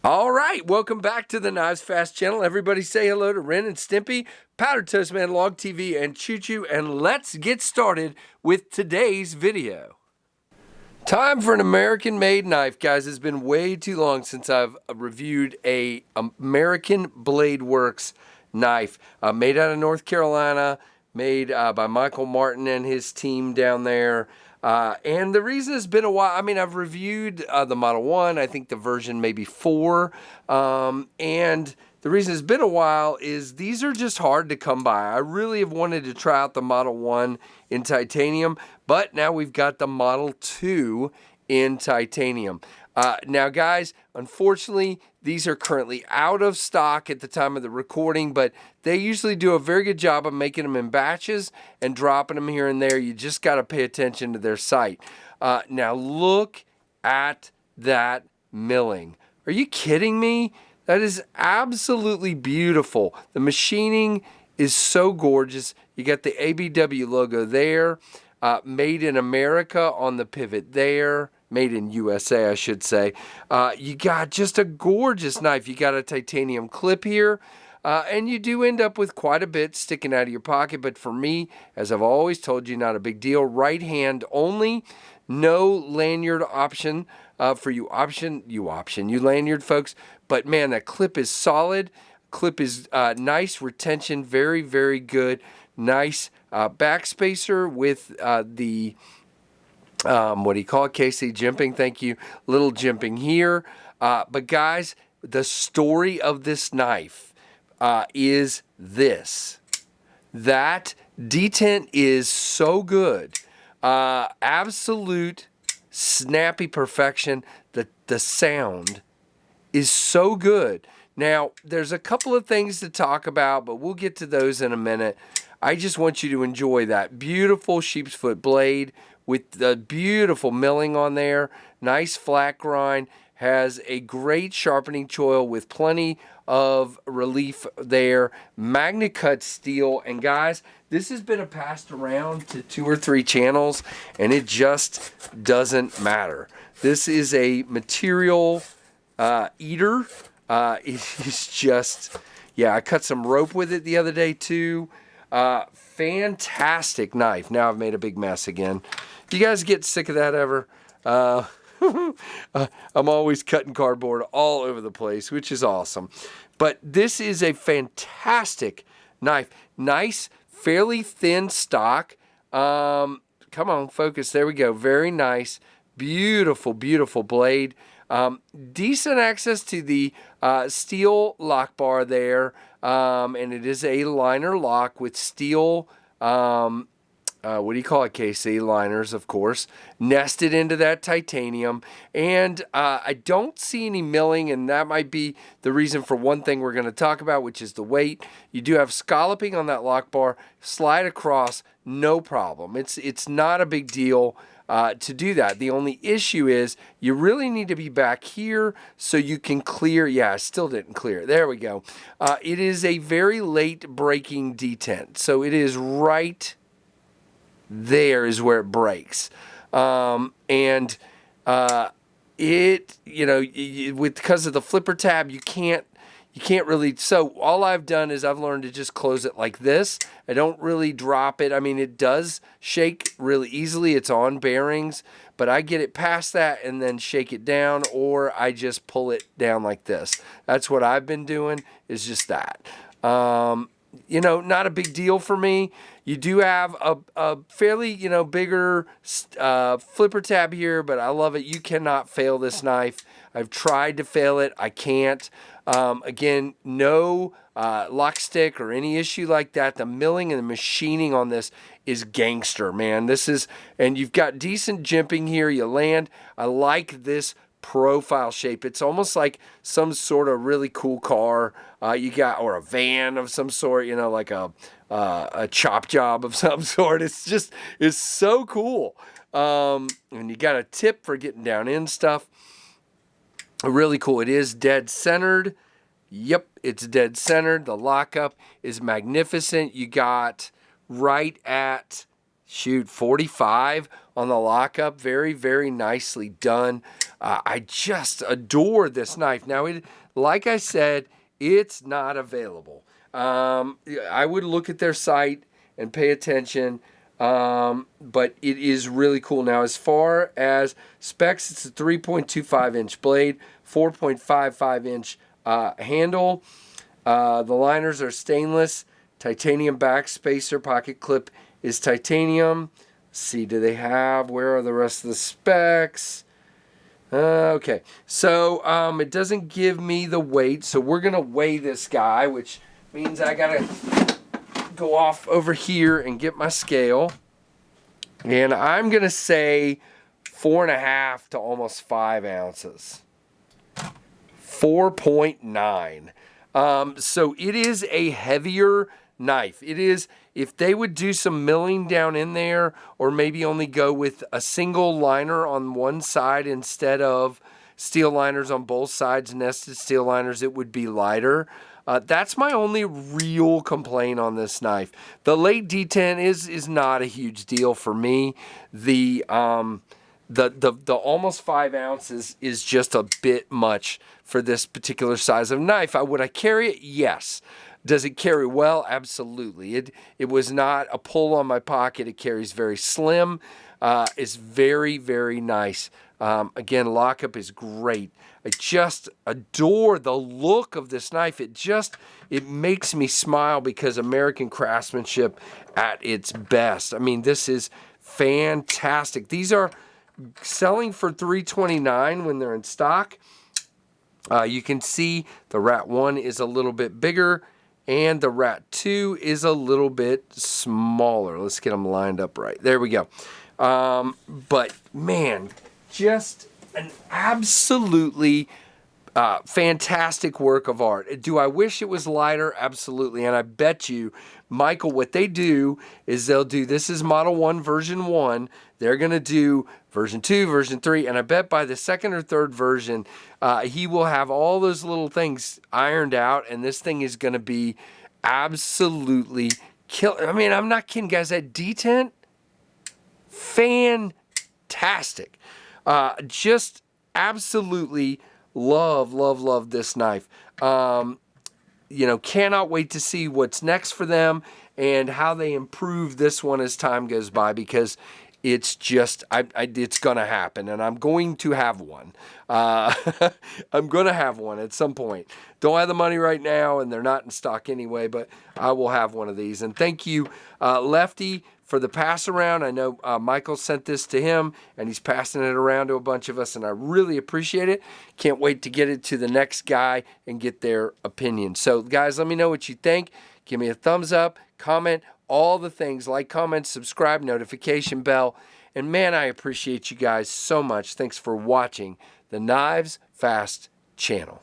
All right, welcome back to the KnivesFAST channel. Everybody say hello to Ren and Stimpy, Powdered Toast Man, Log TV, and Choo Choo, and let's get started with today's video. Time for an American-made knife, guys. It's been way too long since I've reviewed a American Blade Works knife made out of North Carolina, made by Michael Martin and his team down there. And the reason it's been a while, I mean, I've reviewed the Model 1, I think the version maybe 4, and the reason it's been a while is these are just hard to come by. I really have wanted to try out the Model 1 in titanium, but now we've got the Model 2 in titanium. Now, guys, unfortunately, these are currently out of stock at the time of the recording, but they usually do a very good job of making them in batches and dropping them here and there. You just got to pay attention to their site. Now, look at that milling. Are you kidding me? That is absolutely beautiful. The machining is so gorgeous. You got the ABW logo there, made in America on the pivot there. Made in USA, I should say. You got just a gorgeous knife. You got a titanium clip here, and you do end up with quite a bit sticking out of your pocket. But for me, as I've always told you, not a big deal. Right hand only, no lanyard option for you lanyard folks. But man, that clip is solid. Clip is nice retention, very, very good. Nice backspacer with the what do you call it? KC jimping. Thank you. Little jimping here. But guys, the story of this knife is this. That detent is so good. Absolute snappy perfection. The sound is so good. Now, there's a couple of things to talk about, but we'll get to those in a minute. I just want you to enjoy that beautiful sheep's foot blade with the beautiful milling on there. Nice flat grind. Has a great sharpening choil with plenty of relief there. Magnet cut steel. And guys, this has been passed around to 2 or 3 channels, and it just doesn't matter. This is a material eater. It's just, yeah, I cut some rope with it the other day too. Fantastic knife. Now I've made a big mess again. Do you guys get sick of that ever? I'm always cutting cardboard all over the place, which is awesome. But this is a fantastic knife. Nice, fairly thin stock. Come on, focus. There we go. Very nice. Beautiful, beautiful blade. Decent access to the steel lock bar there. And it is a liner lock with steel, what do you call it, KC? Liners, of course, nested into that titanium. And I don't see any milling, and that might be the reason for one thing we're going to talk about, which is the weight. You do have scalloping on that lock bar. Slide across, no problem. It's not a big deal to do that. The only issue is you really need to be back here so you can clear. Yeah, I still didn't clear. There we go. It is a very late breaking detent. So it is right there is where it breaks. It, you know, because of the flipper tab, you can't really, so all I've done is I've learned to just close it like this. I don't really drop it. I mean, it does shake really easily. It's on bearings, but I get it past that and then shake it down, or I just pull it down like this. That's what I've been doing, is just that. You know, not a big deal for me. You do have a fairly, you know, bigger flipper tab here, but I love it. You cannot fail this knife. I've tried to fail it. I can't. Again, no lock stick or any issue like that. The milling and the machining on this is gangster, man. This is, and you've got decent jimping here. You land. I like this profile shape. It's almost like some sort of really cool car you got, or a van of some sort, you know, like a chop job of some sort. It's so cool. And you got a tip for getting down in stuff. Really cool. It is dead centered. Yep, it's dead centered. The lockup is magnificent. You got right at shoot, 45 on the lockup. Very, very nicely done. I just adore this knife. Now, like I said, it's not available. I would look at their site and pay attention, but it is really cool. Now, as far as specs, it's a 3.25-inch blade, 4.55-inch handle. The liners are stainless, titanium back spacer, pocket clip is titanium. Let's see, do they have, where are the rest of the specs? Okay, so it doesn't give me the weight, so we're going to weigh this guy, which means I got to go off over here and get my scale. And I'm going to say 4.5 to almost 5 ounces. 4.9. So it is a heavier knife. It is, if they would do some milling down in there, or maybe only go with a single liner on one side instead of steel liners on both sides, nested steel liners, it would be lighter. That's my only real complaint on this knife. The late D10 is not a huge deal for me. The almost 5 ounces is just a bit much for this particular size of knife. Would I carry it? Yes. Does it carry well? Absolutely. It was not a pull on my pocket. It carries very slim. It's very, very nice. Again, lockup is great. I just adore the look of this knife. It makes me smile because American craftsmanship at its best. I mean, this is fantastic. These are selling for $329 when they're in stock. You can see the Rat 1 is a little bit bigger and the Rat 2 is a little bit smaller. Let's get them lined up right. There we go. But man, just an absolutely fantastic work of art. Do I wish it was lighter? Absolutely. And I bet you, Michael, what they do is this is Model 1 version 1. They're going to do version 2, version 3, and I bet by the second or third version, he will have all those little things ironed out, and this thing is going to be absolutely killer. I mean, I'm not kidding, guys. That detent, fantastic. Just absolutely love this knife. Cannot wait to see what's next for them and how they improve this one as time goes by, because it's just, it's going to happen, and I'm going to have one. I'm going to have one at some point. Don't have the money right now, and they're not in stock anyway, but I will have one of these. And thank you, Lefty, for the pass around. I know Michael sent this to him, and he's passing it around to a bunch of us, and I really appreciate it. Can't wait to get it to the next guy and get their opinion. So, guys, let me know what you think. Give me a thumbs up, comment, all the things. Like, comment, subscribe, notification bell. And, man, I appreciate you guys so much. Thanks for watching the Knives Fast channel.